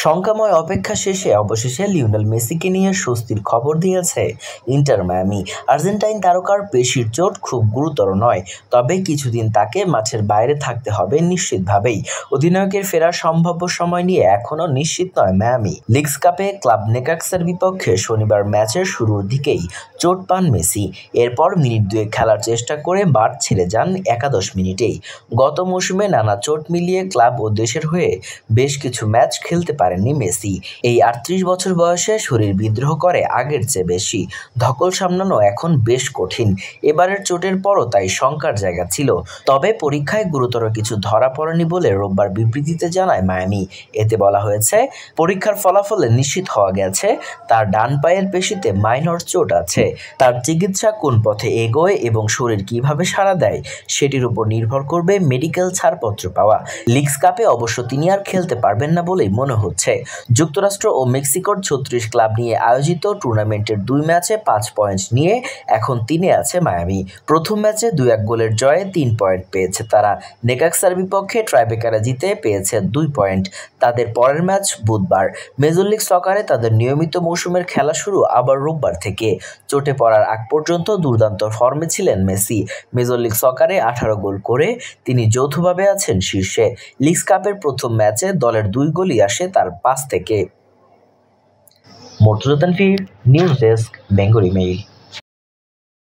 শঙ্কাময় অপেক্ষা শেষে অবশেষে লিওনেল মেসিকে নিয়ে স্বস্তির খবর দিয়েছে ইন্টার মায়ামি। আর্জেন্টাইন তারকার পেশির চোট খুব গুরুতর নয়, তবে কিছুদিন তাকে মাঠের বাইরে থাকতে হবে নিশ্চিতভাবেই। অধিনায়কের ফেরার সম্ভাব্য সময় নিয়ে এখনও নিশ্চিত নয় মায়ামি। লিগস কাপে ক্লাব নেকাক্সের বিপক্ষে শনিবার ম্যাচের শুরুর দিকেই চোট পান মেসি। এরপর মিনিট দুয়েক খেলার চেষ্টা করে মাঠ ছেড়ে যান একাদশ মিনিটেই। গত মৌসুমে নানা চোট মিলিয়ে ক্লাব ও দেশের হয়ে বেশ কিছু ম্যাচ খেলতে পারেননি মেসি। এই ৩৮ বছর বয়সে শরীর বিদ্রোহ করে আগের চেয়ে বেশি। ধকল সামলানো এখন বেশ কঠিন। এবারের চোটের পরও তাই শঙ্কার জায়গা ছিল। তবে পরীক্ষায় গুরুতর কিছু ধরা পড়েনি বলে রোববার বিবৃতিতে জানায় মায়ামি। এতে বলা হয়েছে, পরীক্ষার ফলাফলে নিশ্চিত হওয়া গেছে তার ডান পায়ের পেশিতে মাইনর চোট আছে। তার চিকিৎসা কোন পথে এগোয় এবং শরীর কিভাবে সাড়া দেয় সেটির উপর নির্ভর করবে মেডিকেল ছাড়পত্র পাওয়া। লিগস কাপে অবশ্য তিনি আর খেলতে পারবেন না বলেই মনে হচ্ছে। যুক্তরাষ্ট্র ও মেক্সিকোর ৩৬ ক্লাব নিয়ে আয়োজিত টুর্নামেন্টের ২ ম্যাচে ৫ পয়েন্ট নিয়ে এখন ৩-এ আছে মায়ামি। প্রথম ম্যাচে ২-১ গোলের জয়ে ৩ পয়েন্ট পেয়েছে তারা। নেকাক্সার বিপক্ষে ট্রাইবেকারে জিতে পেয়েছে ২ পয়েন্ট। তাদের পরের ম্যাচ বুধবার। মেজর লিগ সকারে তাদের নিয়মিত মৌসুমের খেলা শুরু আবার রোববার থেকে। চোটে পড়ার আগ পর্যন্ত দুর্দান্ত ফর্মে ছিলেন মেসি। মেজর লিগ সকারে ১৮ গোল করে তিনি যৌথভাবে আছেন শীর্ষে। লিগস কাপের প্রথম ম্যাচে দলের ২ গোলই আসে তার পাস থেকে। Murtaza Tanvir, news desk, Bengali mail.